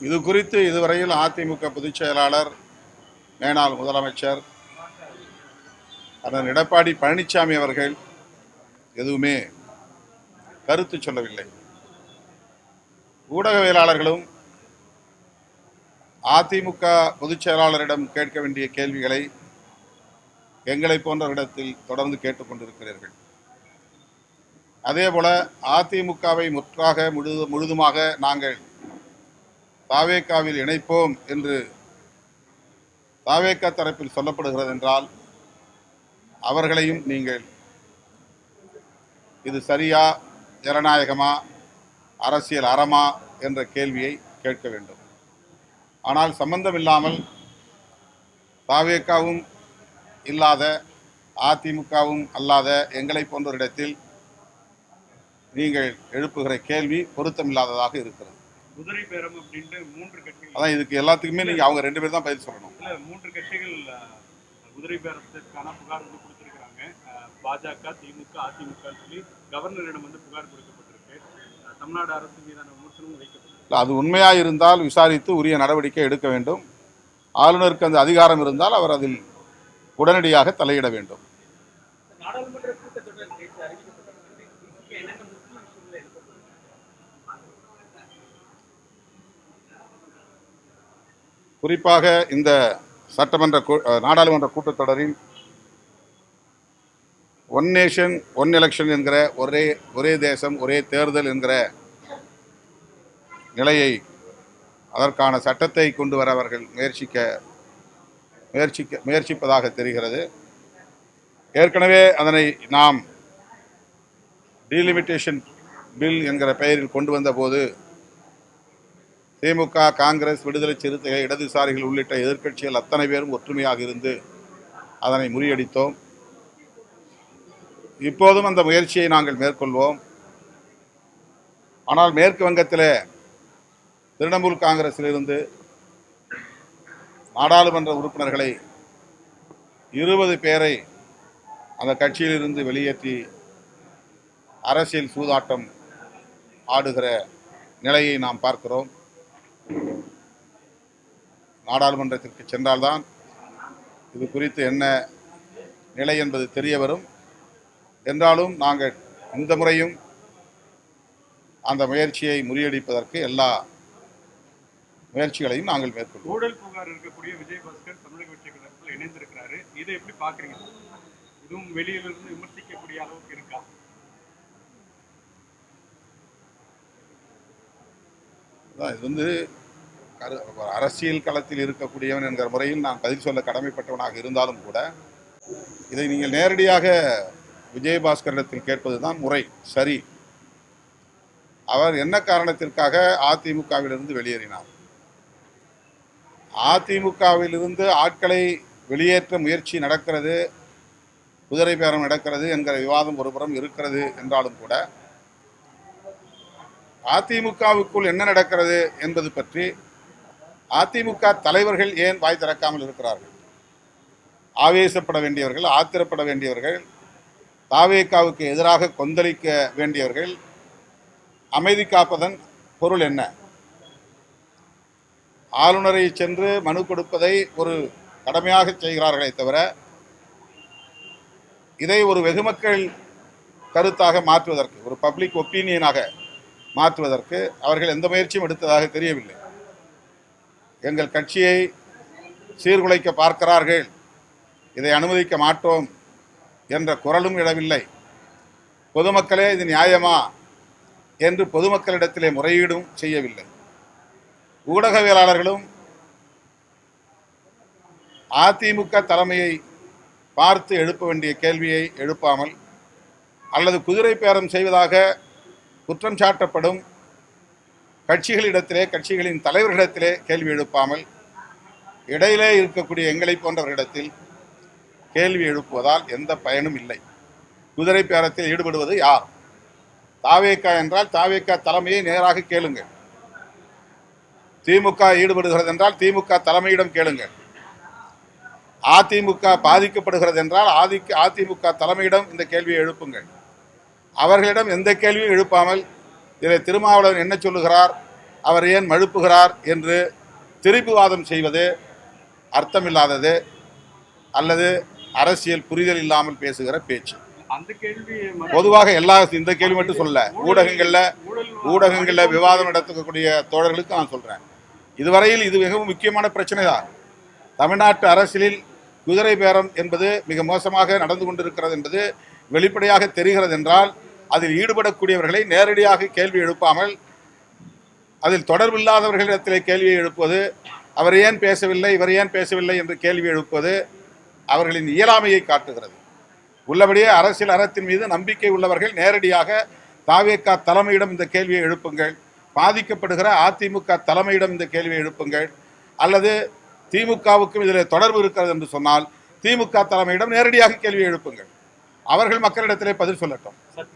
இது குறித்து இதுவரையில் அதிமுக பொதுச் செயலாளர், மேனாள் முதலமைச்சர் அண்ணன் எடப்பாடி பழனிசாமி அவர்கள் எதுவுமே கருத்து சொல்லவில்லை. ஊடகவியலாளர்களும் அதிமுக பொதுச் செயலாளரிடம் கேட்க வேண்டிய கேள்விகளை எங்களை போன்றவரிடத்தில் தொடர்ந்து கேட்டுக்கொண்டிருக்கிறீர்கள். அதேபோல அதிமுகவை முற்றாக முழுதுமாக நாங்கள் தாவேகாவில் இணைப்போம் என்று தாவேகா தரப்பில் சொல்லப்படுகிறது என்றால் அவர்களையும் நீங்கள் இது சரியா, ஜனநாயகமா, அரசியல் அறமா என்ற கேள்வியை கேட்க வேண்டும். ஆனால் சம்பந்தம் இல்லாமல் தாவேகாவும் இல்லாத அதிமுகவும் அல்லாத எங்களை போன்ற இடத்தில் நீங்கள் எழுப்புகிற கேள்வி பொருத்தமில்லாததாக இருக்கிறது. குதிரை பேரம் அப்படின்ட்டு 3 கட்சிகள், அதான் இதுக்கு எல்லாத்துக்குமே நீங்க அவங்க 2 பேர் தான் பதில் சொல்லணும். இல்ல 3 கட்சிகள் குதிரை பேரத்திற்கான புகார் வந்து கொடுத்திருக்காங்க. பாஜக, திமுக, அதிமுக சொல்லி கவர்னரிடம் வந்து புகார் கொடுக்கப்பட்டிருக்கு. தமிழ்நாடு அரசு மீதான விமர்சனமும் வைக்கப்பட்டிருக்கு. அது உண்மையாக இருந்தால் விசாரித்து உரிய நடவடிக்கை எடுக்க வேண்டும். ஆளுநருக்கு அந்த அதிகாரம் இருந்தால் அவர் அதில் உடனடியாக தலையிட வேண்டும். குறிப்பாக இந்த நாடாளுமன்ற கூட்டத்தொடரில் ஒன் நேஷன் ஒன் எலெக்ஷன் என்கிற ஒரே தேசம் ஒரே தேர்தல் என்கிற நிலையை, அதற்கான சட்டத்தை கொண்டு வர அவர்கள் முயற்சிப்பதாக தெரிகிறது. ஏற்கனவே அதனை நாம் டீலிமிட்டேஷன் பில் என்கிற பெயரில் கொண்டு வந்த போது திமுக, காங்கிரஸ், விடுதலை சிறுத்தைகள், இடதுசாரிகள் உள்ளிட்ட எதிர்க்கட்சிகள் அத்தனை பேரும் ஒற்றுமையாக இருந்து அதனை முறியடித்தோம். இப்போதும் அந்த முயற்சியை நாங்கள் மேற்கொள்வோம். ஆனால் மேற்கு வங்கத்தில் திரிணாமுல் காங்கிரஸிலிருந்து நாடாளுமன்ற உறுப்பினர்களை 20 பேரை அந்த கட்சியிலிருந்து வெளியேற்றி அரசியல் சூதாட்டம் ஆடுகிற நிலையை நாம் பார்க்கிறோம். நாடாளுமன்றத்திற்கு சென்றால்தான் இது குறித்து என்ன நிலை என்பது தெரிய வரும். என்றாலும் நாங்கள் இந்த முறையும் அந்த முயற்சியை முறியடிப்பதற்கு எல்லா முயற்சிகளையும் நாங்கள் மேற்கொள்வோம். ஊழல் புகார் இருக்கக்கூடிய விஜயபாஸ்கர் தமிழக வெற்றி கழகத்தில் இணைந்திருக்கிறாரு. இதை எப்படி பார்க்குறீங்க? இதுவும் வெளியிலிருந்து விமர்சிக்கக்கூடிய அளவுக்கு இருக்கா? இது அரசியல் களத்தில் இருக்கக்கூடியவன் என்கிற முறையில் நான் பதில் சொல்ல கடமைப்பட்டவனாக இருந்தாலும் கூட இதை நீங்கள் நேரடியாக விஜயபாஸ்கரிடத்தில் கேட்பது தான் முறை, சரி. அவர் என்ன காரணத்திற்காக அதிமுகவிலிருந்து வெளியேறினார்? அதிமுகவிலிருந்து ஆட்களை வெளியேற்ற முயற்சி நடக்கிறது, குதிரை பேரம் நடக்கிறது என்கிற விவாதம் ஒருபுறம் இருக்கிறது என்றாலும் கூட அதிமுகவுக்குள் என்ன நடக்கிறது என்பது பற்றி அதிமுக தலைவர்கள் ஏன் வாய் திறக்காமல் இருக்கிறார்கள்? ஆவேசப்பட வேண்டியவர்கள், ஆத்திரப்பட வேண்டியவர்கள், தாவேகாவுக்கு எதிராக கொந்தளிக்க வேண்டியவர்கள் அமைதி காப்பதன் பொருள் என்ன? ஆளுநரை சென்று மனு கொடுப்பதை ஒரு கடமையாக செய்கிறார்களே தவிர இதை ஒரு வெகுமக்கள் கருத்தாக மாற்றுவதற்கு, ஒரு பப்ளிக் ஒப்பீனியனாக மாற்றுவதற்கு அவர்கள் எந்த முயற்சியும் எடுத்ததாக தெரியவில்லை. எங்கள் கட்சியை சீர்குலைக்க பார்க்கிறார்கள், இதை அனுமதிக்க மாட்டோம் என்ற குரலும் இடவில்லை. பொதுமக்களே இது நியாயமா என்று பொதுமக்களிடத்திலே முறையீடும் செய்யவில்லை. ஊடகவியலாளர்களும் அதிமுக தலைமையை பார்த்து எழுப்ப வேண்டிய கேள்வியை எழுப்பாமல், அல்லது குதிரை பேரம் செய்வதாக குற்றம் சாட்டப்படும் கட்சிகளிடத்திலே, கட்சிகளின் தலைவர்களிடத்திலே கேள்வி எழுப்பாமல் இடையிலே இருக்கக்கூடிய எங்களை போன்றவர்களிடத்தில் கேள்வி எழுப்புவதால் எந்த பயனும் இல்லை. குதிரை பேரத்தில் ஈடுபடுவது யார்? தாவேகா என்றால் தாவேகா தலைமையை நேராக கேளுங்கள். திமுக ஈடுபடுகிறது என்றால் திமுக தலைமையிடம் கேளுங்கள். அதிமுக பாதிக்கப்படுகிறது என்றால் அதிமுக தலைமையிடம் இந்த கேள்வியை எழுப்புங்கள். அவர்களிடம் எந்த கேள்வியும் எழுப்பாமல் இதில் திருமாவளவன் என்ன சொல்லுகிறார், அவர் ஏன் மழுப்புகிறார் என்று திருப்பிவாதம் செய்வது அர்த்தமில்லாதது அல்லது அரசியல் புரிதல் இல்லாமல் பேசுகிற பேச்சு. அந்த கேள்வி பொதுவாக இந்த கேள்வி மட்டும் சொல்ல, ஊடகங்கள்ல விவாதம் நடத்தக்கூடிய தோழர்களுக்கு நான் சொல்றேன், இதுவரையில் இது மிகவும் முக்கியமான பிரச்சனை தான். தமிழ்நாட்டு அரசியலில் குதிரை பேரம் என்பது மிக மோசமாக நடந்து கொண்டிருக்கிறது என்பது வெளிப்படையாக தெரிகிறது என்றால், அதில் ஈடுபடக்கூடியவர்களை நேரடியாக கேள்வி எழுப்பாமல் அதில் தொடர்பில்லாதவர்களிடத்திலே கேள்வியை எழுப்புவது, அவர் ஏன் பேசவில்லை, இவர் ஏன் பேசவில்லை என்று கேள்வி எழுப்புவது அவர்களின் இயலாமையை காட்டுகிறது. உள்ளபடியே அரசியல் அறத்தின் மீது நம்பிக்கை உள்ளவர்கள் நேரடியாக தாவேகா தலைமையிடம் இந்த கேள்வியை எழுப்புங்கள், பாதிக்கப்படுகிற அதிமுக தலைமையிடம் இந்த கேள்வியை எழுப்புங்கள், அல்லது திமுகவுக்கும் இதில் தொடர்பு இருக்கிறது என்று சொன்னால் திமுக தலைமையிடம் நேரடியாக கேள்வி எழுப்புங்கள். அவர்கள் மக்களிடத்திலே பதில் சொல்லட்டும்.